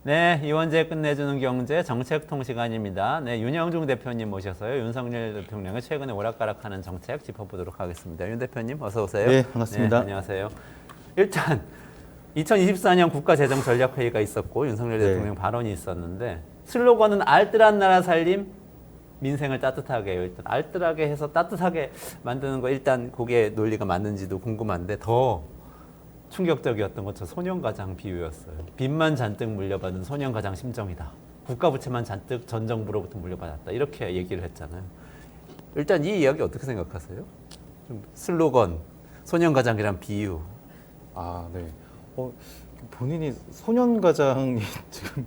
네, 이원재 끝내주는 경제 정책통 시간입니다. 네, 윤영중 대표님 모셔서요. 윤석열 대통령의 최근에 오락가락하는 정책 짚어보도록 하겠습니다. 윤 대표님 어서 오세요. 네, 반갑습니다. 네, 안녕하세요. 일단 2024년 국가재정전략회의가 있었고 윤석열 네. 대통령 발언이 있었는데 슬로건은 알뜰한 나라 살림, 민생을 따뜻하게 해요. 일단 알뜰하게 해서 따뜻하게 만드는 거 일단 그게 논리가 맞는지도 궁금한데 더 충격적이었던 것처럼 소년가장 비유였어요. 빚만 잔뜩 물려받은 소년가장 심정이다. 국가부채만 잔뜩 전 정부로부터 물려받았다. 이렇게 얘기를 했잖아요. 일단 이 이야기 어떻게 생각하세요? 좀 슬로건, 소년가장이란 비유. 아, 네. 본인이 소년가장이 지금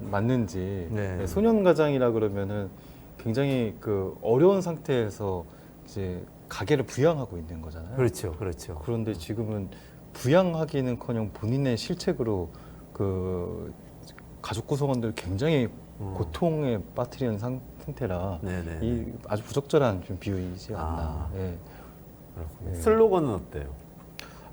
맞는지. 네. 네, 소년가장이라 그러면은 굉장히 그 어려운 상태에서 이제 가게를 부양하고 있는 거잖아요. 그렇죠, 그렇죠. 그런데 지금은 부양하기는커녕 본인의 실책으로 그 가족 구성원들 굉장히 고통에 빠뜨리는 상태라 네네. 이 아주 부적절한 좀 비유이지 않나. 아. 네. 네. 슬로건은 어때요?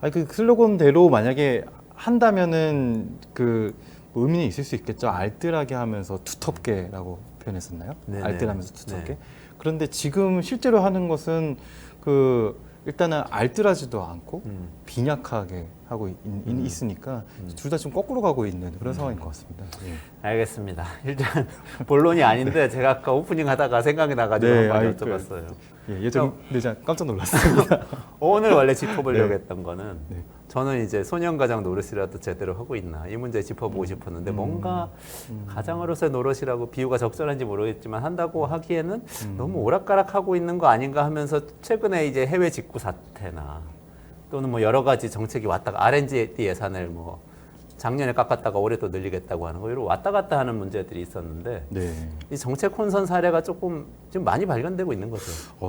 아니 그 슬로건대로 만약에 한다면은 그 의미는 있을 수 있겠죠. 알뜰하게 하면서 두텁게라고 표현했었나요? 네네. 알뜰하면서 두텁게. 네. 그런데 지금 실제로 하는 것은 그 일단은 알뜰하지도 않고 빈약하게 하고 있으니까 둘 다 좀 거꾸로 가고 있는 그런 상황인 것 같습니다. 예. 알겠습니다. 일단 본론이 아닌데 제가 아까 오프닝 하다가 생각이 나가지고 네, 한번 아이, 여쭤봤어요. 예, 예전 네, 제가 깜짝 놀랐습니다. 오늘 원래 짚어보려고 네. 했던 거는 네. 저는 이제 소년가장 노릇이라도 제대로 하고 있나 이 문제 짚어보고 싶었는데 뭔가 가장으로서의 노릇이라고 비유가 적절한지 모르겠지만 한다고 하기에는 너무 오락가락하고 있는 거 아닌가 하면서 최근에 이제 해외 직구 사태나 또는 뭐 여러 가지 정책이 왔다가 R&D 예산을 뭐 작년에 깎았다가 올해 또 늘리겠다고 하는 거 이런 왔다 갔다 하는 문제들이 있었는데 네. 이 정책 혼선 사례가 조금 지금 많이 발견되고 있는 거죠.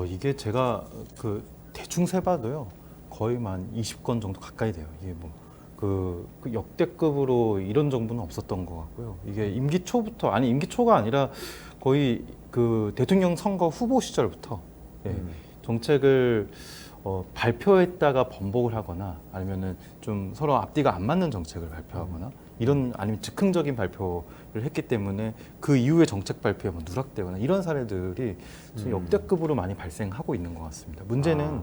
이게 제가 그 대충 세봐도요 거의 한 20건 정도 가까이 돼요. 이게 뭐 그 역대급으로 이런 정부는 없었던 것 같고요. 이게 임기 초부터 아니 임기 초가 아니라 거의 그 대통령 선거 후보 시절부터 예, 정책을 발표했다가 번복을 하거나 아니면은 좀 서로 앞뒤가 안 맞는 정책을 발표하거나 이런 아니면 즉흥적인 발표를 했기 때문에 그 이후에 정책 발표에 뭐 누락되거나 이런 사례들이 지금 역대급으로 많이 발생하고 있는 것 같습니다. 문제는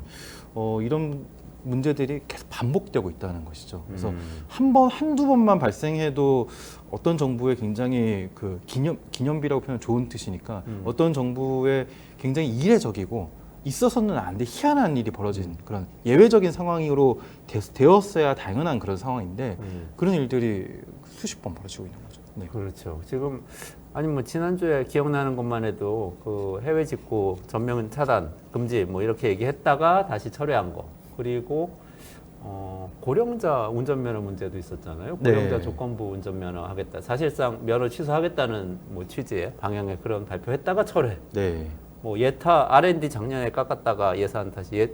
이런 문제들이 계속 반복되고 있다는 것이죠. 그래서 한두 번만 발생해도 어떤 정부의 굉장히 그 기념비라고 표현 좋은 뜻이니까 어떤 정부의 굉장히 이례적이고 있어서는 안 돼 희한한 일이 벌어진 그런 예외적인 상황으로 되었어야 당연한 그런 상황인데 그런 일들이 수십 번 벌어지고 있는 거죠. 네. 그렇죠. 지금 아니 뭐 지난주에 기억나는 것만 해도 그 해외 직구 전면 차단 금지 뭐 이렇게 얘기했다가 다시 철회한 거 그리고 고령자 운전면허 문제도 있었잖아요. 고령자 네. 조건부 운전면허 하겠다. 사실상 면허 취소하겠다는 뭐 취지의 방향의 그런 발표했다가 철회. 네. 뭐 예타 R&D 작년에 깎았다가 예산 다시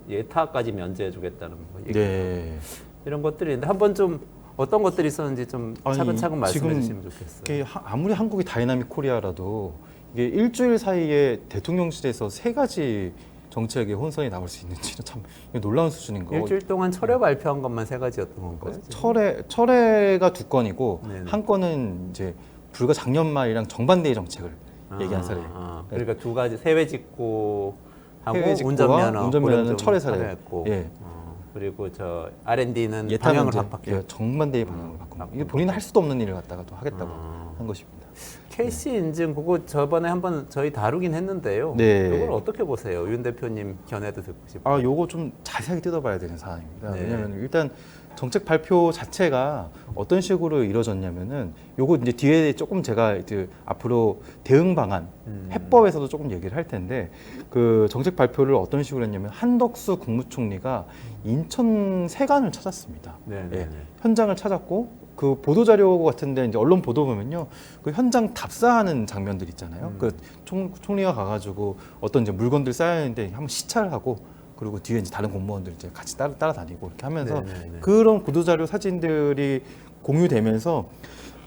예타까지 면제해주겠다는 뭐 얘기. 네. 이런 것들이 있는데 한번 좀 어떤 것들이 있었는지 좀 아니, 차근차근 말씀해 지금 주시면 좋겠어요. 이게 아무리 한국이 다이나믹 코리아라도 이게 일주일 사이에 대통령실에서 3가지 정책의 혼선이 나올 수 있는지는 참 놀라운 수준인 거고. 일주일 동안 철회 발표한 것만 3가지였던 건가요? 철회가 2건이고 네네. 한 건은 이제 불과 작년 말이랑 정반대의 정책을 얘기한 사례. 그러니까 2가지 해외 직구하고 해외 직구와 운전면허, 운전면허는 철회 사례. 철회했고, 예. 그리고 저 R&D는 예타는 방향을 이제 바꿨고. 정반대의 방향을 바꾼 이게 본인은 할 수도 없는 일을 갖다가 또 하겠다고 한 것입니다. KC 인증 그거 저번에 한번 저희 다루긴 했는데요. 네. 이걸 어떻게 보세요? 윤 대표님 견해도 듣고 싶어요. 요거 좀 자세하게 뜯어봐야 되는 사안입니다. 네. 왜냐하면 일단 정책 발표 자체가 어떤 식으로 이루어졌냐면은 요거 이제 뒤에 조금 제가 이제 앞으로 대응 방안 해법에서도 조금 얘기를 할 텐데 그 정책 발표를 어떤 식으로 했냐면 한덕수 국무총리가 인천 세관을 찾았습니다. 네네네. 예, 현장을 찾았고 그 보도 자료 같은데 이제 언론 보도 보면요 그 현장 답사하는 장면들 있잖아요. 그 총리가 가가지고 어떤 이제 물건들 쌓여 있는데 한번 시찰을 하고 그리고 뒤에 이제 다른 공무원들 이제 같이 따라다니고 이렇게 하면서 네네네. 그런 보도 자료 사진들이 공유되면서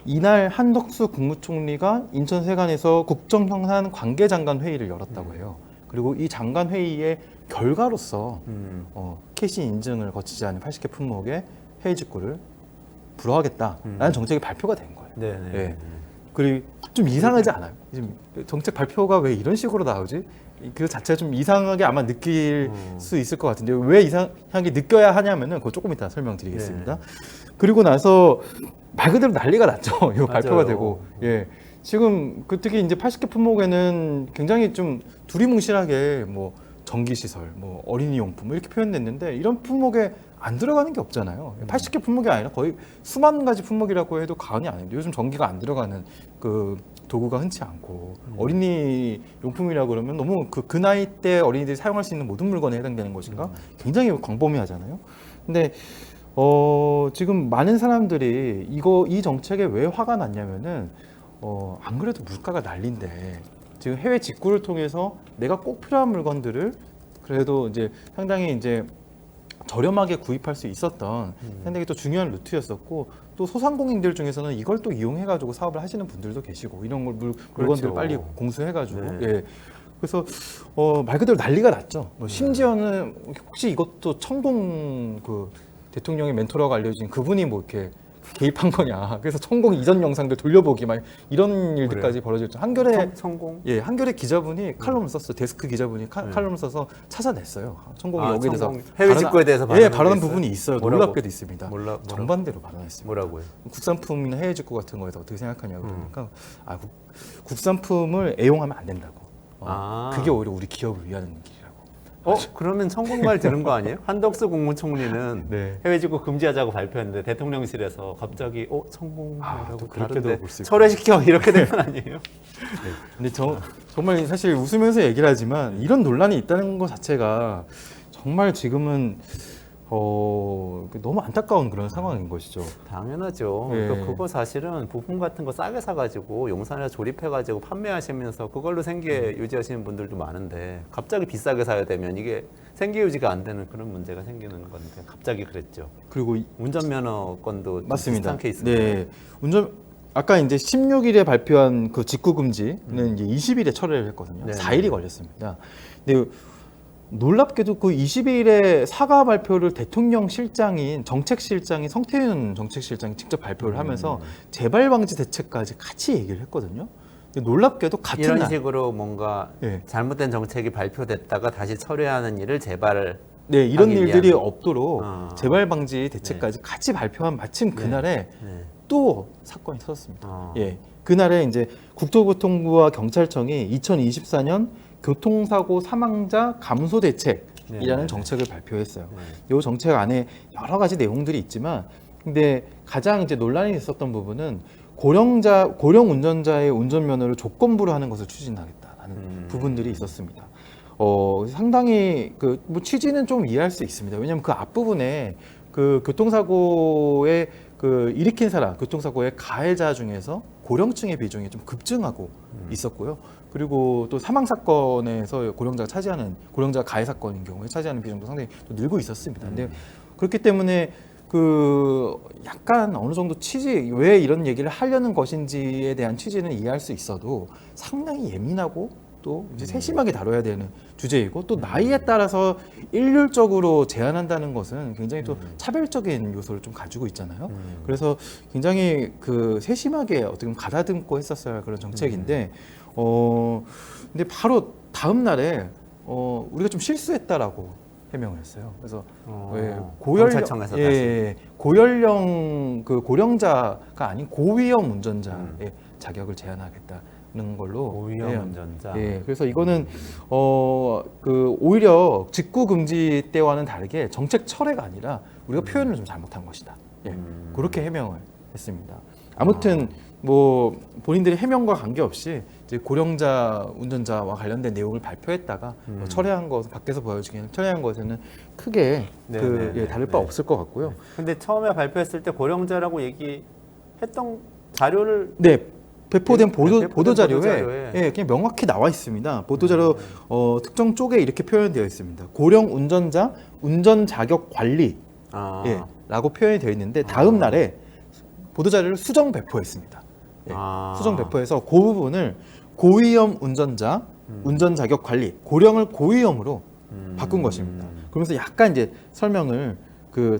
이날 한덕수 국무총리가 인천세관에서 국정형산 관계장관 회의를 열었다고 해요. 그리고 이 장관 회의의 결과로서 KC 인증을 거치지 않은 80개 품목의 해외 직구를 불허하겠다라는 정책이 발표가 된 거예요. 네네. 예. 그리고 좀 이상하지 않아요? 지금 정책 발표가 왜 이런 식으로 나오지? 그 자체가 좀 이상하게 아마 느낄 수 있을 것 같은데 왜 이상하게 느껴야 하냐면은 그거 조금 이따 설명드리겠습니다. 그리고 나서 말 그대로 난리가 났죠. 이거 발표가 맞아요. 되고. 예. 지금 그 특히 이제 80개 품목에는 굉장히 좀 두리뭉실하게 뭐 전기시설, 뭐 어린이용품 이렇게 표현됐는데 이런 품목에 안 들어가는 게 없잖아요. 80개 품목이 아니라 거의 수만 가지 품목이라고 해도 과언이 아닌데 요즘 전기가 안 들어가는 그 도구가 흔치 않고 어린이 용품이라 그러면 너무 그 나이 때 어린이들이 사용할 수 있는 모든 물건에 해당되는 것인가? 굉장히 광범위하잖아요. 근데 지금 많은 사람들이 이 정책에 왜 화가 났냐면은 안 그래도 물가가 난리인데 지금 해외 직구를 통해서 내가 꼭 필요한 물건들을 그래도 이제 상당히 이제 저렴하게 구입할 수 있었던 상당히 또 중요한 루트였었고 또 소상공인들 중에서는 이걸 또 이용해가지고 사업을 하시는 분들도 계시고 이런 걸 물건들을 그렇죠. 빨리 공수해가지고 네. 예. 그래서 말 그대로 난리가 났죠. 뭐 심지어는 혹시 이것도 천공 그 대통령의 멘토라고 알려진 그분이 뭐 이렇게 개입한 거냐. 그래서 천공 이전 영상들 돌려보기 막 이런 일들까지 벌어졌죠. 한겨레 성공. 예, 한겨레 기자분이 칼럼을 썼어요. 데스크 기자분이 칼럼을 써서 찾아냈어요. 천공이 아, 여기에 대해서 천공. 해외 직구에 대해서 예, 발언한 발언한 게 부분이 있어요. 뭐라고? 놀랍게도 있습니다. 뭐라고? 정반대로 발언했습니다. 뭐라고요? 국산품이나 해외 직구 같은 거에서 어떻게 생각하냐고 그러니까 국산품을 애용하면 안 된다고. 그게 오히려 우리 기업을 위하는 길이라고. 그러면 천공말 들은 거 아니에요? 한덕수 국무총리는 네. 해외 직구 금지하자고 발표했는데 대통령실에서 갑자기 천공이라고 또 그렇게도 다른데 볼 수 있고. 철회시켜 이렇게 된 건 아니에요? 근데 정말 사실 웃으면서 얘기를 하지만 이런 논란이 있다는 것 자체가 정말 지금은 너무 안타까운 그런 상황인 것이죠. 당연하죠. 예. 그러니까 그거 사실은 부품 같은 거 싸게 사가지고 용산에 조립해가지고 판매하시면서 그걸로 생계 유지하시는 분들도 많은데 갑자기 비싸게 사야 되면 이게 생계 유지가 안 되는 그런 문제가 생기는 건데 갑자기 그랬죠. 그리고 운전면허건도 좀 맞습니다. 비슷한 케이스인데. 네, 아까 이제 16일에 발표한 그 직구 금지는 이제 20일에 철회를 했거든요. 네. 4일이 걸렸습니다. 근데 놀랍게도 그 20일에 사과 발표를 대통령 실장인 정책실장인 성태윤 정책실장이 직접 발표를 하면서 재발 방지 대책까지 같이 얘기를 했거든요. 근데 놀랍게도 같은 이런 날 식으로 뭔가 예. 잘못된 정책이 발표됐다가 다시 철회하는 일을 재발을 네, 이런 하기 일들이 위한. 없도록 재발 방지 대책까지 같이 발표한 마침 그날에 네. 또 사건이 터졌습니다. 네. 예, 그날에 이제 국토교통부와 경찰청이 2024년 교통사고 사망자 감소 대책이라는 네. 정책을 발표했어요. 네. 이 정책 안에 여러 가지 내용들이 있지만, 근데 가장 이제 논란이 있었던 부분은 고령 운전자의 운전면허를 조건부로 하는 것을 추진하겠다라는 부분들이 있었습니다. 상당히 뭐 취지는 좀 이해할 수 있습니다. 왜냐하면 그 앞부분에 그 교통사고에 일으킨 사람, 교통사고의 가해자 중에서 고령층의 비중이 좀 급증하고 있었고요. 그리고 또 사망 사건에서 고령자 가해 사건인 경우에 차지하는 비중도 상당히 또 늘고 있었습니다. 근데 그렇기 때문에 약간 어느 정도 취지, 왜 이런 얘기를 하려는 것인지에 대한 취지는 이해할 수 있어도 상당히 예민하고 또 이제 세심하게 다뤄야 되는 주제이고 또 나이에 따라서 일률적으로 제한한다는 것은 굉장히 또 차별적인 요소를 좀 가지고 있잖아요. 그래서 굉장히 세심하게 어떻게 보면 가다듬고 했었어야 할 그런 정책인데 근데 바로 다음 날에 우리가 좀 실수했다라고 해명을 했어요. 그래서 경찰청에서 고연령 고령자가 아닌 고위험 운전자의 자격을 제한하겠다는 걸로 고위험 운전자. 예, 그래서 이거는 오히려 직구 금지 때와는 다르게 정책 철회가 아니라 우리가 표현을 좀 잘못한 것이다. 예, 그렇게 해명을 했습니다. 아무튼 뭐 본인들의 해명과 관계없이 이제 고령자 운전자와 관련된 내용을 발표했다가 철회한 것, 밖에서 보여주기에는 철회한 것에는 크게 다를 바 없을 것 같고요. 근데 처음에 발표했을 때 고령자라고 얘기했던 자료를 배포된 배포된 보도자료에 그냥 명확히 나와 있습니다. 보도자료 특정 쪽에 이렇게 표현되어 있습니다. 고령 운전자 운전 자격 관리 라고 표현이 되어 있는데 다음 날에 보도자료를 수정 배포했습니다. 수정 배포해서 그 부분을 고위험 운전자 운전 자격 관리 고령을 고위험으로 바꾼 것입니다. 그러면서 약간 이제 설명을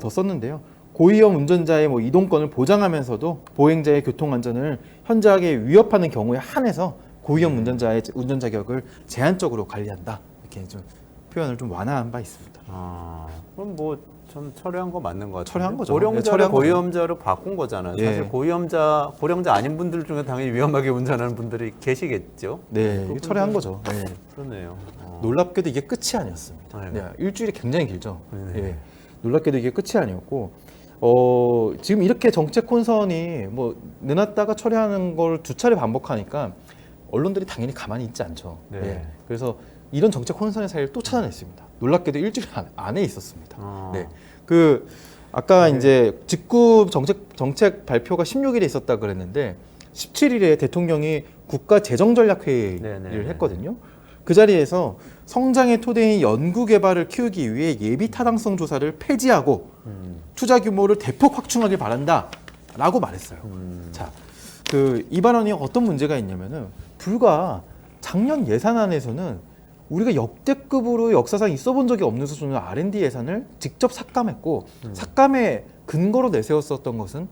더 썼는데요. 고위험 운전자의 뭐 이동권을 보장하면서도 보행자의 교통 안전을 현저하게 위협하는 경우에 한해서 고위험 운전자의 운전 자격을 제한적으로 관리한다. 이렇게 좀 표현을 좀 완화한 바 있습니다. 그럼 뭐 전 철회한 거 맞는 거 같아요. 철회한 거죠. 고령자를 철회한 거죠. 고위험자로 바꾼 거잖아요. 예. 사실 고령자 아닌 분들 중에 당연히 위험하게 운전하는 분들이 계시겠죠. 네, 이게 철회한 거죠. 네. 그러네요. 놀랍게도 이게 끝이 아니었습니다. 네. 네, 일주일이 굉장히 길죠. 네. 예. 놀랍게도 이게 끝이 아니었고, 지금 이렇게 정책 혼선이 뭐 내놨다가 처리하는 걸 두 차례 반복하니까 언론들이 당연히 가만히 있지 않죠. 네. 예. 그래서 이런 정책 혼선의 사이를 또 찾아냈습니다. 놀랍게도 일주일 안에 있었습니다. 네. 아까 이제 직후 정책 발표가 16일에 있었다 그랬는데 17일에 대통령이 국가 재정 전략 회의를 했거든요. 그 자리에서 성장의 토대인 연구 개발을 키우기 위해 예비 타당성 조사를 폐지하고 투자 규모를 대폭 확충하길 바란다라고 말했어요. 자, 이 발언이 어떤 문제가 있냐면은 불과 작년 예산안에서는 우리가 역대급으로 역사상 있어본 적이 없는 수준의 R&D 예산을 직접 삭감했고 삭감의 근거로 내세웠었던 것은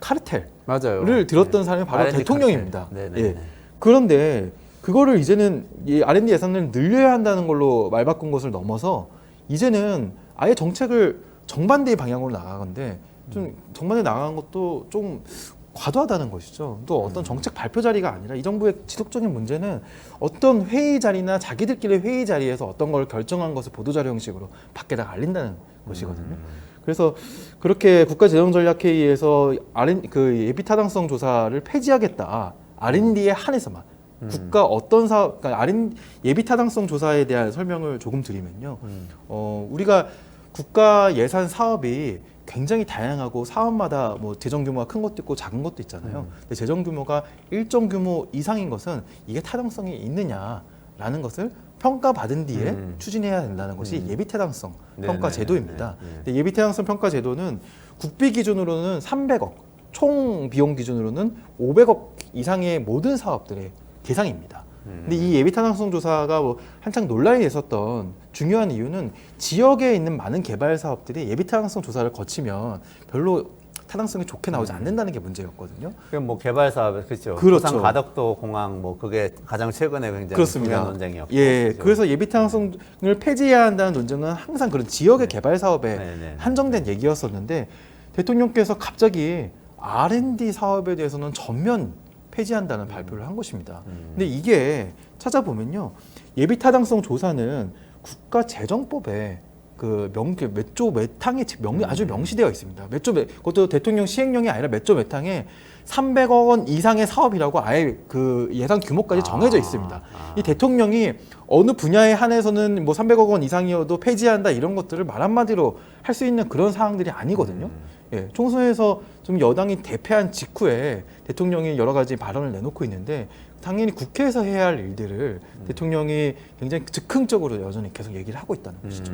카르텔을 맞아요. 들었던 사람이 바로 R&D 대통령입니다. 카르텔. 네네. 예. 그런데 그거를 이제는 이 R&D 예산을 늘려야 한다는 걸로 말 바꾼 것을 넘어서 이제는 아예 정책을 정반대의 방향으로 나가건데 좀 정반대 나간 것도 좀 과도하다는 것이죠. 또 어떤 정책 발표 자리가 아니라 이 정부의 지속적인 문제는 어떤 회의 자리나 자기들끼리 회의 자리에서 어떤 걸 결정한 것을 보도자료 형식으로 밖에다 알린다는 것이거든요. 그래서 그렇게 국가재정전략회의에서 예비 타당성 조사를 폐지하겠다. R&D에 한해서만 국가 어떤 사업, 그러니까 예비 타당성 조사에 대한 설명을 조금 드리면요. 우리가 국가 예산 사업이 굉장히 다양하고 사업마다 뭐 재정 규모가 큰 것도 있고 작은 것도 있잖아요. 근데 재정 규모가 일정 규모 이상인 것은 이게 타당성이 있느냐라는 것을 평가받은 뒤에 추진해야 된다는 것이 예비 타당성 평가 제도입니다. 근데 예비 타당성 평가 제도는 국비 기준으로는 300억, 총 비용 기준으로는 500억 이상의 모든 사업들의 대상입니다. 근데 이 예비 타당성 조사가 뭐 한창 논란이 됐었던 중요한 이유는 지역에 있는 많은 개발 사업들이 예비 타당성 조사를 거치면 별로 타당성이 좋게 나오지 않는다는 게 문제였거든요. 그럼 뭐 개발 사업 그렇죠. 그렇죠. 부산 가덕도 공항 뭐 그게 가장 최근에 굉장히 그렇습니다. 중요한 논쟁이었고. 예, 그렇죠. 그래서 예비 타당성을 폐지해야 한다는 논쟁은 항상 그런 지역의 개발 사업에 네네. 한정된 얘기였었는데 대통령께서 갑자기 R&D 사업에 대해서는 전면 폐지한다는 발표를 한 것입니다. 근데 이게 찾아보면요, 예비 타당성 조사는 국가재정법에 몇 조 몇 항에 아주 명시되어 있습니다. 그것도 대통령 시행령이 아니라 몇 조 몇 항에 300억 원 이상의 사업이라고 아예 그 예산 규모까지 정해져 있습니다. 이 대통령이 어느 분야에 한해서는 뭐 300억 원 이상이어도 폐지한다 이런 것들을 말 한마디로 할 수 있는 그런 사항들이 아니거든요. 예, 총선에서 좀 여당이 대패한 직후에 대통령이 여러 가지 발언을 내놓고 있는데 당연히 국회에서 해야 할 일들을 대통령이 굉장히 즉흥적으로 여전히 계속 얘기를 하고 있다는 것이죠.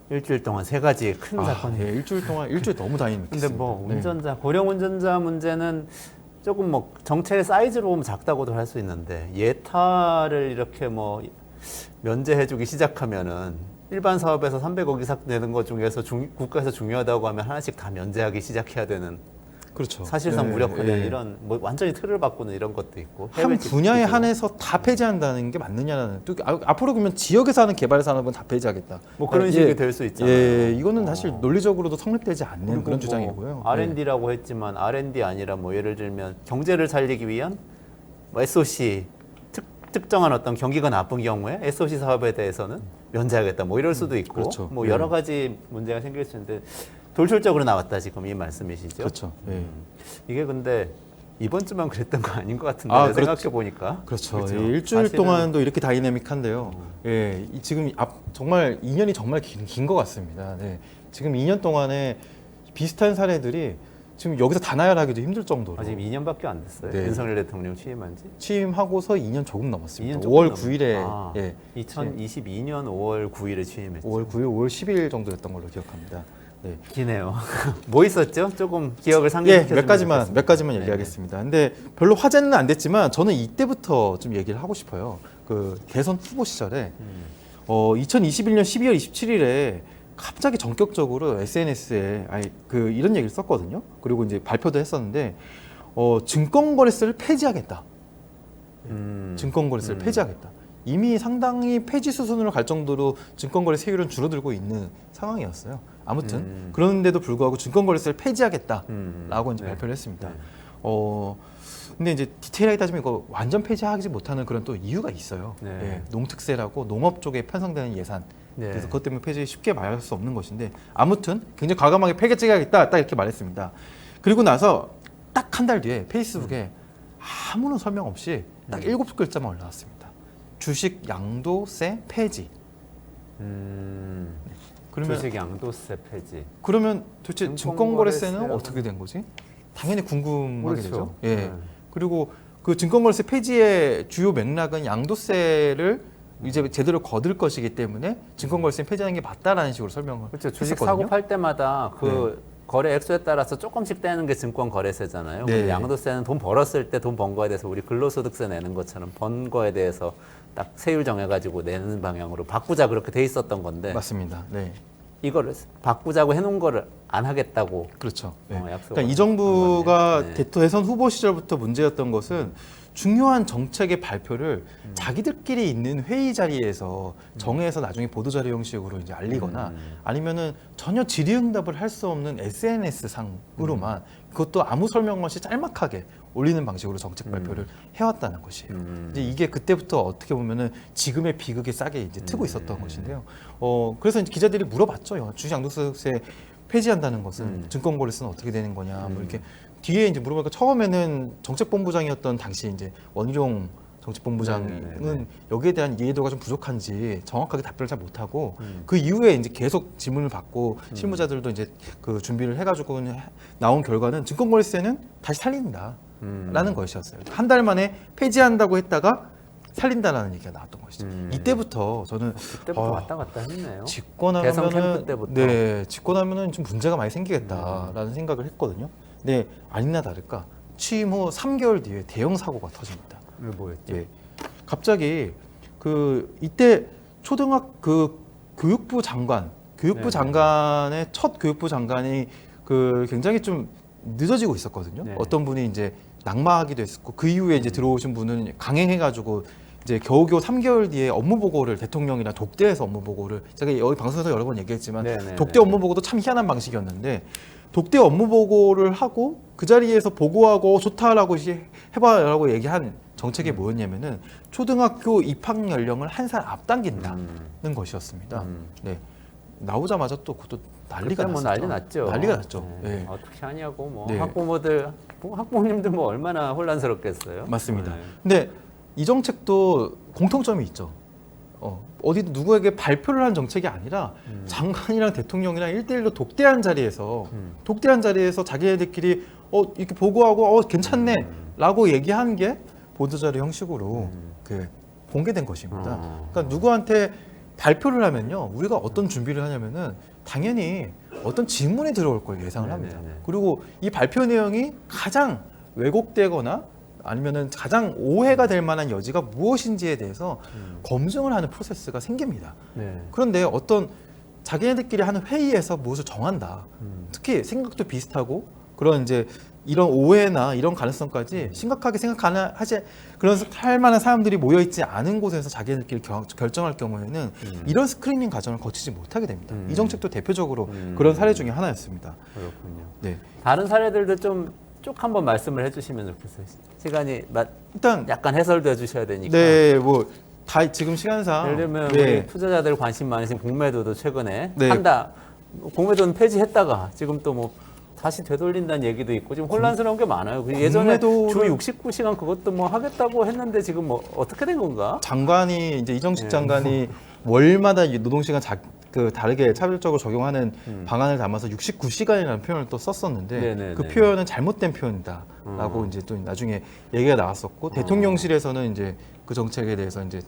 일주일 동안 세 가지 큰 사건이. 예, 일주일 너무 다행입니다. 근데 뭐 고령 운전자 문제는 조금 뭐 정책의 사이즈로 보면 작다고도 할 수 있는데 예타를 이렇게 뭐 면제해주기 시작하면은 일반 사업에서 300억 이상 내는 것 중에서 국가에서 중요하다고 하면 하나씩 다 면제하기 시작해야 되는. 그렇죠. 사실상 네, 무력화된 네. 이런 뭐 완전히 틀을 바꾸는 이런 것도 있고. 한 분야에 한해서 다 폐지한다는 게 맞느냐는 또 앞으로 그러면 지역에서 하는 개발 산업은 다 폐지하겠다. 뭐 그런 식이 될 수 있잖아요. 예, 이거는 사실 논리적으로도 성립되지 않는 그런 주장이고요. R&D라고 했지만 R&D 아니라 뭐 예를 들면 경제를 살리기 위한 뭐 SOC 특정한 어떤 경기가 나쁜 경우에 SOC 사업에 대해서는 면제하겠다 뭐 이럴 수도 있고 그렇죠. 뭐 여러 가지 문제가 생길 수 있는데 돌출적으로 나왔다 지금 이 말씀이시죠? 그렇죠. 예. 이게 근데 이번 주만 그랬던 거 아닌 것 같은데 생각해 보니까 그렇죠. 예, 일주일 동안도 이렇게 다이내믹한데요. 예, 지금 정말 2년이 정말 긴 것 같습니다. 네. 지금 2년 동안에 비슷한 사례들이 지금 여기서 다 나열하기도 힘들 정도로 지금 2년밖에 안 됐어요. 네. 윤석열 대통령 취임한 지 취임하고서 2년 조금 넘었습니다. 2년 5월 9일에 2022년 5월 9일에 취임했죠. 5월 9일, 5월 10일 정도 됐던 걸로 기억합니다. 네. 기네요. 뭐 있었죠? 조금 기억을 상기시켜 몇 가지만 얘기하겠습니다. 근데 별로 화제는 안 됐지만 저는 이때부터 좀 얘기를 하고 싶어요. 그 대선 후보 시절에 2021년 12월 27일에 갑자기 전격적으로 SNS에 이런 얘기를 썼거든요. 그리고 이제 발표도 했었는데 증권거래세를 폐지하겠다. 증권거래세를 폐지하겠다. 이미 상당히 폐지 수순으로 갈 정도로 증권거래 세율은 줄어들고 있는 상황이었어요. 아무튼 그런데도 불구하고 증권거래세를 폐지하겠다라고 이제 네. 발표를 했습니다. 네. 근데 이제 디테일하게 따지면 이거 완전 폐지하지 못하는 그런 또 이유가 있어요. 네. 예, 농특세라고 농업 쪽에 편성되는 예산. 네. 그래서 그것 때문에 폐지 쉽게 말할 수 없는 것인데 아무튼 굉장히 과감하게 폐지하겠다 딱 이렇게 말했습니다. 그리고 나서 딱 한 달 뒤에 페이스북에 아무런 설명 없이 딱 7글자만 올라왔습니다. 주식 양도세 폐지. 그러면 주식 양도세 폐지. 그러면 도대체 증권거래세는 증권거래세하고- 어떻게 된 거지? 당연히 궁금하게 그렇죠. 되죠. 예. 네. 그리고 그 증권거래세 폐지의 주요 맥락은 양도세를 이제 제대로 거둘 것이기 때문에 증권거래세 폐지하는 게 맞다라는 식으로 설명을 그렇죠. 주식 했었거든요. 사고 팔 때마다 그 거래 액수에 따라서 조금씩 떼는 게 증권 거래세잖아요. 네. 근데 양도세는 돈 벌었을 때 돈 번 거에 대해서 우리 근로소득세 내는 것처럼 번 거에 대해서 딱 세율 정해가지고 내는 방향으로 바꾸자 그렇게 돼 있었던 건데 맞습니다. 네. 이거를 바꾸자고 해놓은 거를 안 하겠다고. 그렇죠. 네. 약속을 그러니까 이 한 정부가 거네. 네. 대선 후보 시절부터 문제였던 것은 중요한 정책의 발표를 자기들끼리 있는 회의 자리에서 정해서 나중에 보도자료 형식으로 이제 알리거나 아니면은 전혀 질의응답을 할 수 없는 SNS 상으로만 그것도 아무 설명 없이 짤막하게 올리는 방식으로 정책 발표를 해왔다는 것이에요. 이제 이게 그때부터 어떻게 보면은 지금의 비극에 싸게 이제 트고 있었던 것인데요. 그래서 이제 기자들이 물어봤죠. 주식 양도세 폐지한다는 것은 증권거래세는 어떻게 되는 거냐. 뭐 이렇게 뒤에 이제 물어보니까 처음에는 정책본부장이었던 당시 이제 원희룡 정책본부장은 여기에 대한 이해도가 좀 부족한지 정확하게 답변을 잘 못하고 그 이후에 이제 계속 질문을 받고 실무자들도 이제 그 준비를 해가지고 나온 결과는 증권거래세는 다시 살린다라는 것이었어요. 한 달 만에 폐지한다고 했다가 살린다라는 얘기가 나왔던 것이죠. 이때부터 저는 그때부터 왔다 갔다 했네요. 집권하면은 대선 캠프 때부터. 네, 집권하면은 좀 문제가 많이 생기겠다라는 생각을 했거든요. 네, 아니나 다를까 취임 후 3개월 뒤에 대형 사고가 터집니다. 이게 뭐였죠? 예, 갑자기 이때 교육부 장관, 네. 장관의 첫 교육부 장관이 굉장히 좀 늦어지고 있었거든요. 네. 어떤 분이 이제 낙마하기도 했었고 그 이후에 이제 들어오신 분은 강행해가지고 이제 겨우겨우 3개월 뒤에 업무 보고를 대통령이랑 독대에서 업무 보고를 제가 여기 방송에서 여러 번 얘기했지만 네네네. 독대 업무 보고도 참 희한한 방식이었는데 독대 업무 보고를 하고 그 자리에서 보고하고 좋다라고 해봐라고 얘기한 정책이 뭐였냐면은 초등학교 입학 연령을 한 살 앞당긴다는 것이었습니다. 네. 나오자마자 또 그것도 난리가 그때 뭐 났었죠. 난리 났죠. 난리가 났죠. 네. 네. 어떻게 하냐고 뭐 네. 학부모님들 뭐 얼마나 혼란스럽겠어요. 맞습니다. 네. 근데 이 정책도 공통점이 있죠. 어디도 누구에게 발표를 한 정책이 아니라 장관이랑 대통령이랑 1대1로 독대한 자리에서 자기네들끼리 이렇게 보고하고 괜찮네라고 얘기한 게 보도자료 형식으로 공개된 것입니다. 그러니까 누구한테 발표를 하면요, 우리가 어떤 준비를 하냐면은 당연히 어떤 질문이 들어올 걸 예상을 합니다. 네네네. 그리고 이 발표 내용이 가장 왜곡되거나 아니면은 가장 오해가 될 만한 여지가 무엇인지에 대해서 검증을 하는 프로세스가 생깁니다. 네. 그런데 어떤 자기네들끼리 하는 회의에서 무엇을 정한다. 특히 생각도 비슷하고 그런 이제 이런 오해나 이런 가능성까지 심각하게 할 만한 사람들이 모여 있지 않은 곳에서 자기네들끼리 결정할 경우에는 이런 스크리닝 과정을 거치지 못하게 됩니다. 이 정책도 대표적으로 그런 사례 중에 하나였습니다. 그렇군요. 네. 다른 사례들도 좀 쭉 한번 말씀을 해주시면 좋겠어요. 시간이 일단 약간 해설도 해주셔야 되니까. 네, 뭐 다 지금 시간상 예를 들면 네. 우리 투자자들 관심 많으신 공매도도 최근에 네. 한다. 공매도는 폐지했다가 지금 또 뭐 다시 되돌린다는 얘기도 있고 지금 혼란스러운 게 많아요. 예전에 주 공매도를 69시간 그것도 뭐 하겠다고 했는데 지금 뭐 어떻게 된 건가? 장관이 이제 이정식 네. 장관이 월마다 노동시간 다르게 차별적으로 적용하는 방안을 담아서 69시간이라는 표현을 또 썼었는데 네네네. 그 표현은 잘못된 표현이다라고 이제 또 나중에 얘기가 나왔었고 대통령실에서는 이제 그 정책에 대해서 이제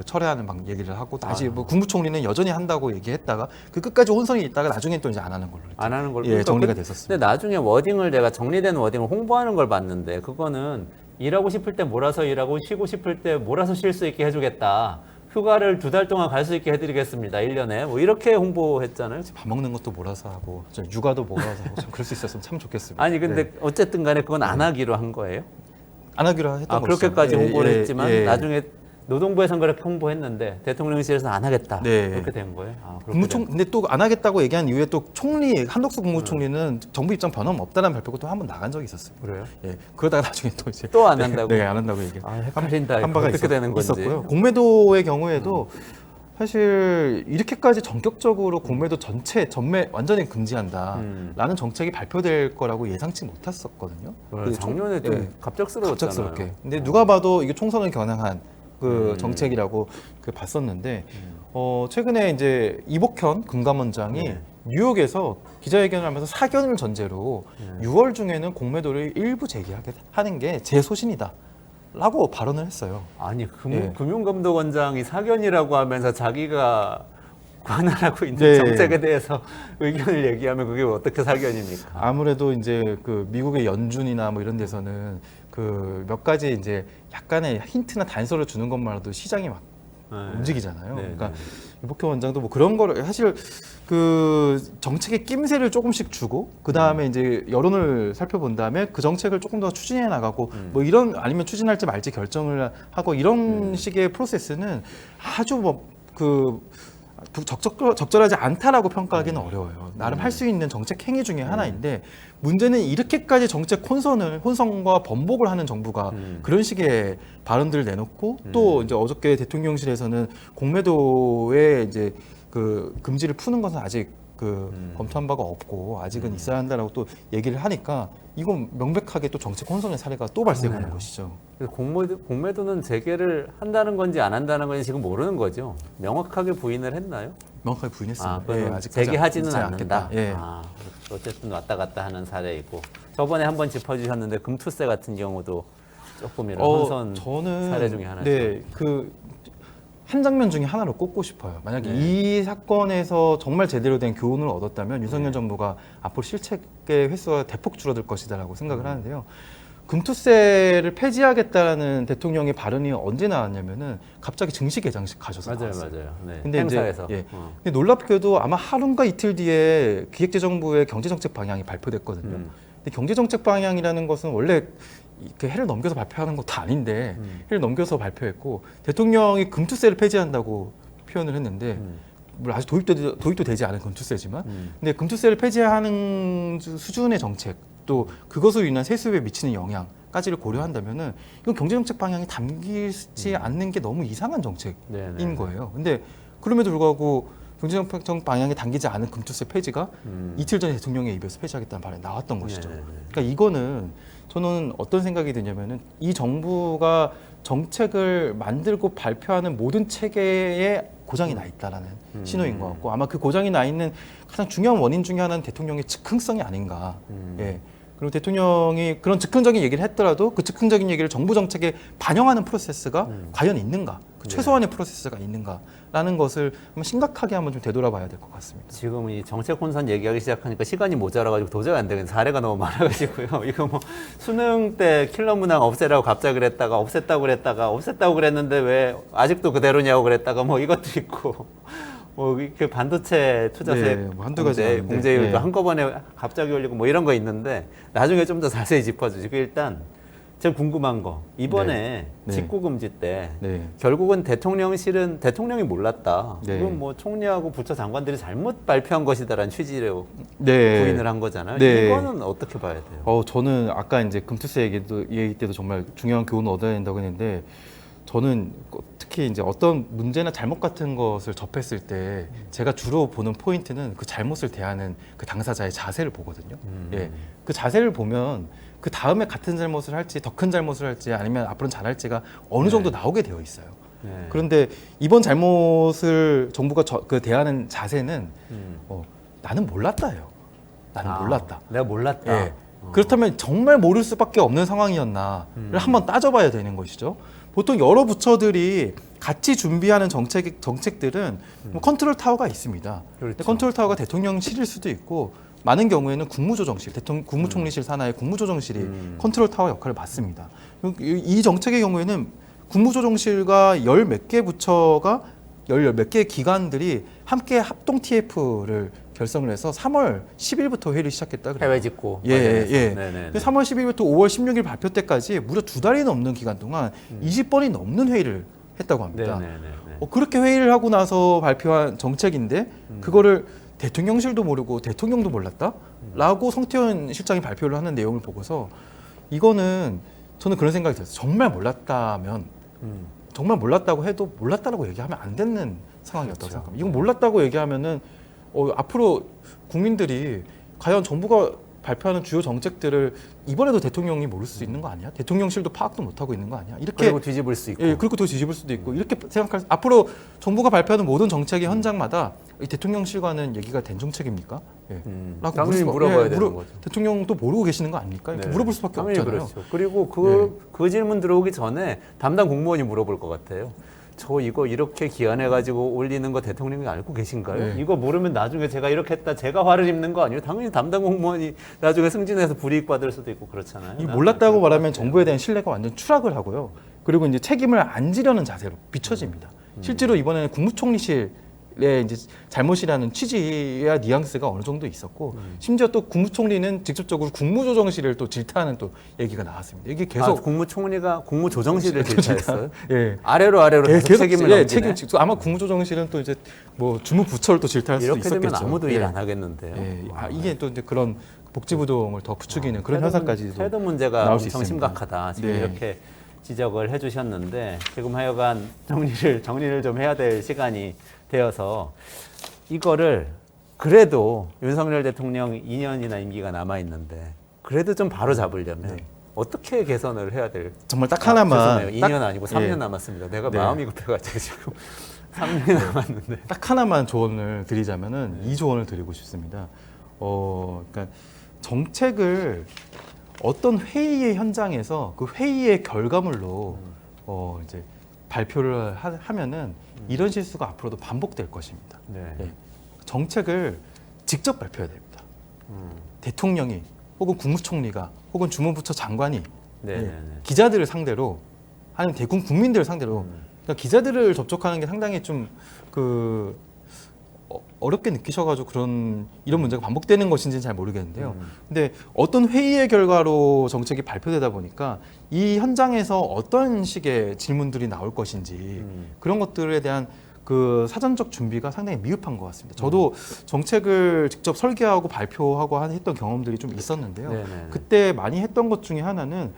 철회하는 얘기를 하고 다시 뭐 국무총리는 여전히 한다고 얘기했다가 끝까지 혼선이 있다가 나중에 또 이제 안 하는 걸로 안 하는 걸로 정리가 됐었습니다. 근데 나중에 워딩을 내가 정리된 워딩을 홍보하는 걸 봤는데 그거는 일하고 싶을 때 몰아서 일하고 쉬고 싶을 때 몰아서 쉴 수 있게 해주겠다. 휴가를 2달 동안 갈 수 있게 해드리겠습니다. 1년에. 뭐 이렇게 홍보했잖아요. 밥 먹는 것도 몰아서 하고 육아도 몰아서 하고 좀 그럴 수 있었으면 참 좋겠습니다. 아니 근데 네. 어쨌든 간에 그건 안 하기로 한 거예요. 안 하기로 했던 거죠. 그렇게까지 홍보를 예, 했지만 예. 나중에 노동부에서는 그렇게 홍보했는데 대통령실에서는 안 하겠다. 네. 그렇게 된 거예요. 그렇게 국무총 근데 또 안 하겠다고 얘기한 이후에 또 총리 한덕수 국무총리는 정부 입장 변함 없다는 발표가 또 한 번 나간 적이 있었어요. 그래요? 예. 그러다가 나중에 또 이제 또 안 한다고? 네, 안 한다고 얘기. 헷갈린다. 한 바가 어떻게 되는 건지. 있었고요. 공매도의 경우에도 사실 이렇게까지 전격적으로 공매도 전매 완전히 금지한다라는 정책이 발표될 거라고 예상치 못했었거든요. 근데 작년에 좀 예, 갑작스러웠잖아요. 갑작스럽게. 근데 누가 봐도 이게 총선을 겨냥한 그 정책이라고 봤었는데 최근에 이제 이복현 금감원장이 네. 뉴욕에서 기자회견을 하면서 사견을 전제로 6월 중에는 공매도를 일부 제기하게 하는 게 제 소신이다. 라고 발언을 했어요. 아니 예. 금융감독원장이 사견이라고 하면서 자기가 관할하고 있는 네. 정책에 대해서 의견을 얘기하면 그게 어떻게 사견입니까? 아무래도 이제 그 미국의 연준이나 뭐 이런 데서는 그 몇 가지 이제 약간의 힌트나 단서를 주는 것만으로도 시장이 막 움직이잖아요. 네, 그러니까 네. 이복현 원장도 뭐 그런 거를 사실 그 정책의 낌새를 조금씩 주고 그 다음에 이제 여론을 살펴본 다음에 그 정책을 조금 더 추진해 나가고 뭐 이런 아니면 추진할지 말지 결정을 하고 이런 식의 프로세스는 아주 적절하지 않다라고 평가하기는 어려워요. 나름 할 수 있는 정책 행위 중에 하나인데 문제는 이렇게까지 정책 혼선과 번복을 하는 정부가 그런 식의 발언들을 내놓고 또 이제 어저께 대통령실에서는 공매도에 이제 그 금지를 푸는 것은 아직 검토한 바가 없고 아직은 있어야 한다라고 또 얘기를 하니까 이건 명백하게 또 정책 혼선의 사례가 또 발생하는 것이죠. 그래서 공매도는 재개를 한다는 건지 안 한다는 건지 지금 모르는 거죠. 명확하게 부인을 했나요? 명확하게 부인했습니다. 그건 아직까지 재개하지는 하지 않는다. 예. 어쨌든 왔다 갔다 하는 사례이고 저번에 한번 짚어주셨는데 금투세 같은 경우도 조금 이런 혼선 저는 사례 중에 하나죠. 네, 한 장면 중에 하나로 꼽고 싶어요. 만약에 네. 이 사건에서 정말 제대로 된 교훈을 얻었다면 윤석열 정부가 앞으로 실책의 횟수가 대폭 줄어들 것이다라고 생각을 하는데요. 금투세를 폐지하겠다라는 대통령의 발언이 언제 나왔냐면은 갑자기 증시 개장식 가셔서 나왔어요. 맞아요. 네. 근데 행사에서. 이제 근데 놀랍게도 아마 하루인가 이틀 뒤에 기획재정부의 경제정책 방향이 발표됐거든요. 근데 경제정책 방향이라는 것은 원래 이렇게 해를 넘겨서 발표하는 것도 아닌데 해를 넘겨서 발표했고 대통령이 금투세를 폐지한다고 표현을 했는데 물론 아직 도입도 되지 않은 금투세지만 근데 금투세를 폐지하는 수준의 정책 또 그것으로 인한 세수에 미치는 영향까지를 고려한다면은 이건 경제정책 방향이 담기지 않는 게 너무 이상한 정책인 거예요. 근데 그럼에도 불구하고 경제정책 방향이 담기지 않은 금투세 폐지가 이틀 전에 대통령의 입에서 폐지하겠다는 발언이 나왔던 것이죠. 그러니까 이거는 저는 어떤 생각이 드냐면은 이 정부가 정책을 만들고 발표하는 모든 체계에 고장이 나 있다라는 신호인 것 같고 아마 그 고장이 나 있는 가장 중요한 원인 중에 하나는 대통령의 즉흥성이 아닌가. 예. 그리고 대통령이 그런 즉흥적인 얘기를 했더라도 그 즉흥적인 얘기를 정부 정책에 반영하는 프로세스가 과연 있는가, 그 최소한의 프로세스가 있는가라는 것을 한번 심각하게 한번 좀 되돌아봐야 될 것 같습니다. 지금 이 정책 혼선 얘기하기 시작하니까 시간이 모자라가지고 도저히 안 되겠는 사례가 너무 많아가지고요. 이거 뭐 수능 때 킬러 문항 없애라고 갑자기 그랬다가 없앴다고 그랬는데 왜 아직도 그대로냐고 그랬다가 뭐 이것도 있고. 뭐 이렇게 반도체 투자세 뭐 한두 가지 많은데. 공제율도 한꺼번에 갑자기 올리고 뭐 이런 거 있는데 나중에 좀 더 자세히 짚어주시고 일단 제가 궁금한 거 이번에 네. 직구금지 때 네. 결국은 대통령실은 대통령이 몰랐다. 네. 그건 뭐 총리하고 부처 장관들이 잘못 발표한 것이다라는 취지로 네. 부인을 한 거잖아요. 네. 이거는 어떻게 봐야 돼요? 저는 아까 이제 금투세 얘기 때도 정말 중요한 교훈을 얻어야 된다고 했는데 저는 특히 이제 어떤 문제나 잘못 같은 것을 접했을 때 제가 주로 보는 포인트는 그 잘못을 대하는 그 당사자의 자세를 보거든요. 예. 그 자세를 보면 그 다음에 같은 잘못을 할지 더 큰 잘못을 할지 아니면 앞으로는 잘할지가 어느 정도 나오게 되어 있어요. 네. 그런데 이번 잘못을 정부가 대하는 자세는 나는 몰랐다예요. 나는 몰랐다. 내가 몰랐다. 예. 그렇다면 정말 모를 수밖에 없는 상황이었나를 한번 따져봐야 되는 것이죠. 보통 여러 부처들이 같이 준비하는 정책들은 뭐 컨트롤 타워가 있습니다. 그렇죠. 컨트롤 타워가 대통령실일 수도 있고 많은 경우에는 국무조정실, 국무총리실 산하의 국무조정실이 컨트롤 타워 역할을 맡습니다. 이 정책의 경우에는 국무조정실과 열 몇 개 부처가 열 몇 개 기관들이 함께 합동 TF를 결성을 해서 3월 10일부터 회의를 시작했다 그래요. 해외 직구. 예. 네네. 3월 10일부터 5월 16일 발표 때까지 무려 2달이 넘는 기간 동안 20번이 넘는 회의를 했다고 합니다. 네네네. 그렇게 회의를 하고 나서 발표한 정책인데 그거를 대통령실도 모르고 대통령도 몰랐다라고 성태현 실장이 발표를 하는 내용을 보고서 이거는 저는 그런 생각이 들었어요. 정말 몰랐다면 정말 몰랐다고 해도 몰랐다라고 얘기하면 안 되는 상황이었다고 생각합니다. 이건 몰랐다고 얘기하면은 앞으로 국민들이 과연 정부가 발표하는 주요 정책들을 이번에도 대통령이 모를 수 있는 거 아니야? 대통령실도 파악도 못 하고 있는 거 아니야? 이렇게 그리고 뒤집을 수 있고. 예, 그리고 또 뒤집을 수도 있고 이렇게 생각할 앞으로 정부가 발표하는 모든 정책의 현장마다 이 대통령실과는 얘기가 된 정책입니까? 예. 라고 당연히 물어봐야 되는 거죠. 대통령도 모르고 계시는 거 아닙니까? 이렇게 네. 물어볼 수밖에 당연히 없잖아요. 그렇죠. 그리고 그 질문 들어오기 전에 담당 공무원이 물어볼 것 같아요. 저 이거 이렇게 기한해가지고 올리는 거 대통령이 알고 계신가요? 네. 이거 모르면 나중에 제가 이렇게 했다 제가 화를 입는 거 아니에요? 당연히 담당 공무원이 나중에 승진해서 불이익 받을 수도 있고 그렇잖아요. 이 몰랐다고 말하면 정부에 대한 신뢰가 완전 추락을 하고요. 그리고 이제 책임을 안 지려는 자세로 비춰집니다. 실제로 이번에는 국무총리실의 이제 잘못이라는 취지와 뉘앙스가 어느 정도 있었고, 심지어 또 국무총리는 직접적으로 국무조정실을 또 질타하는 또 얘기가 나왔습니다. 이게 계속 국무총리가 국무조정실을 질타했어요. 예. 아래로 계속 책임을 넘기네. 책임 아마 국무조정실은 또 이제 뭐 주무부처를 또 질타할 수도 이렇게 있었겠죠. 되면 아무도 예. 일 안 하겠는데요. 예. 이게 또 이제 그런 복지부동을 더 부추기는 그런 현상까지도 태도 문제가 나올 수 엄청 있습니다. 심각하다. 지금 네. 이렇게 지적을 해주셨는데 지금 하여간 정리를 좀 해야 될 시간이 되어서 이거를 그래도 윤석열 대통령 2년이나 임기가 남아 있는데 그래도 좀 바로 잡으려면 어떻게 개선을 해야 될? 정말 딱 하나만 죄송해요. 딱- 2년 아니고 3년 예. 남았습니다. 내가 네. 마음이 급해가지고 지금 3년이 남았는데. 딱 하나만 조언을 드리자면은 이 조언을 드리고 싶습니다. 그러니까 정책을 어떤 회의의 현장에서 그 회의의 결과물로 이제 발표를 하면은 이런 실수가 앞으로도 반복될 것입니다. 네. 예. 정책을 직접 발표해야 됩니다. 대통령이 혹은 국무총리가 혹은 주무부처 장관이 네. 네. 기자들을 상대로 하는 대군 국민들을 상대로 그러니까 기자들을 접촉하는 게 상당히 좀 어렵게 느끼셔가지고 이런 문제가 반복되는 것인지는 잘 모르겠는데요. 근데 어떤 회의의 결과로 정책이 발표되다 보니까 이 현장에서 어떤 식의 질문들이 나올 것인지 그런 것들에 대한 그 사전적 준비가 상당히 미흡한 것 같습니다. 저도 정책을 직접 설계하고 발표하고 했던 경험들이 좀 있었는데요. 네네. 그때 많이 했던 것 중에 하나는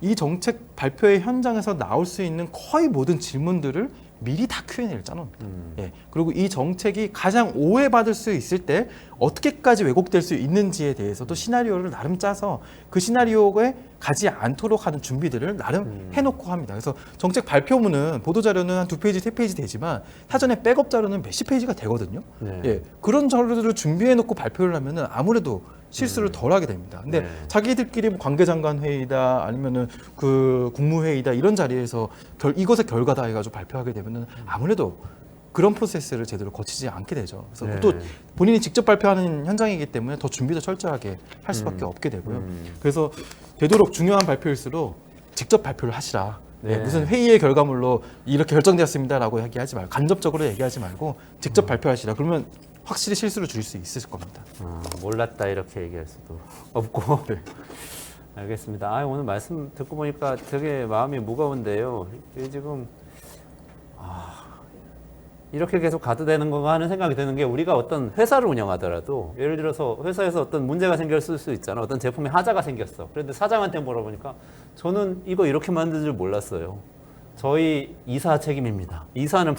이 정책 발표의 현장에서 나올 수 있는 거의 모든 질문들을 미리 다 Q&A를 짜놓습니다. 예. 그리고 이 정책이 가장 오해받을 수 있을 때 어떻게까지 왜곡될 수 있는지에 대해서도 시나리오를 나름 짜서 그 시나리오에 가지 않도록 하는 준비들을 나름 해놓고 합니다. 그래서 정책 발표문은 보도자료는 한 2페이지, 3페이지 되지만 사전에 백업 자료는 몇십 페이지가 되거든요. 네. 예. 그런 자료들을 준비해놓고 발표를 하면은 아무래도 실수를 덜 하게 됩니다. 근데 네. 자기들끼리 뭐 관계장관 회의다 아니면은 그 국무회의다 이런 자리에서 이것의 결과다 해가지고 발표하게 되면은 아무래도 그런 프로세스를 제대로 거치지 않게 되죠. 그래서 네. 또 본인이 직접 발표하는 현장이기 때문에 더 준비도 철저하게 할 수밖에 없게 되고요. 그래서 되도록 중요한 발표일수록 직접 발표를 하시라. 네. 무슨 회의의 결과물로 이렇게 결정되었습니다라고 얘기하지 말고 간접적으로 얘기하지 말고 직접 발표하시라. 그러면 확실히 실수를 줄일 수 있을 겁니다. 몰랐다 이렇게 얘기할 수도 없고. 네. 알겠습니다. 오늘 말씀 듣고 보니까 되게 마음이 무거운데요. 이게 지금 이렇게 계속 가도 되는 건가 하는 생각이 드는 게 우리가 어떤 회사를 운영하더라도 예를 들어서 회사에서 어떤 문제가 생겼을 수 있잖아. 어떤 제품에 하자가 생겼어. 그런데 사장한테 물어보니까 저는 이거 이렇게 만든 줄 몰랐어요. 저희 이사 책임입니다. 이사는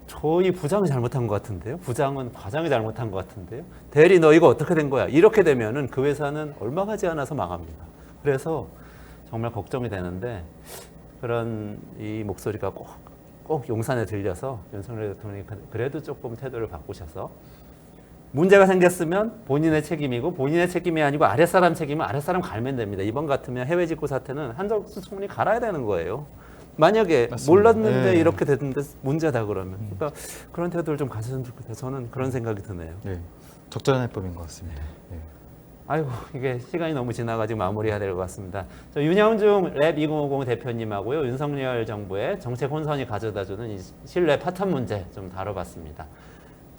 저희 부장이 잘못한 것 같은데요. 부장은 과장이 잘못한 것 같은데요. 대리 너 이거 어떻게 된 거야? 이렇게 되면은 그 회사는 얼마 가지 않아서 망합니다. 그래서 정말 걱정이 되는데 그런 이 목소리가 꼭 용산에 들려서 윤석열 대통령이 그래도 조금 태도를 바꾸셔서 문제가 생겼으면 본인의 책임이고 본인의 책임이 아니고 아랫사람 책임은 아랫사람 갈면 됩니다. 이번 같으면 해외 직구 사태는 한덕수 총리 갈아야 되는 거예요. 만약에 맞습니다. 몰랐는데 네. 이렇게 됐는데 문제다 그러면 그러니까 그런 태도를 좀 가졌으면 좋겠다. 저는 그런 생각이 드네요. 네, 적절한 해법인 것 같습니다. 네. 아이고 이게 시간이 너무 지나가지고 마무리해야 될 것 같습니다. 저 윤영중 랩 2050 대표님하고요. 윤석열 정부의 정책 혼선이 가져다주는 이 신뢰 파탄 문제 좀 다뤄봤습니다.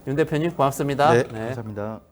윤 대표님 고맙습니다. 네, 감사합니다.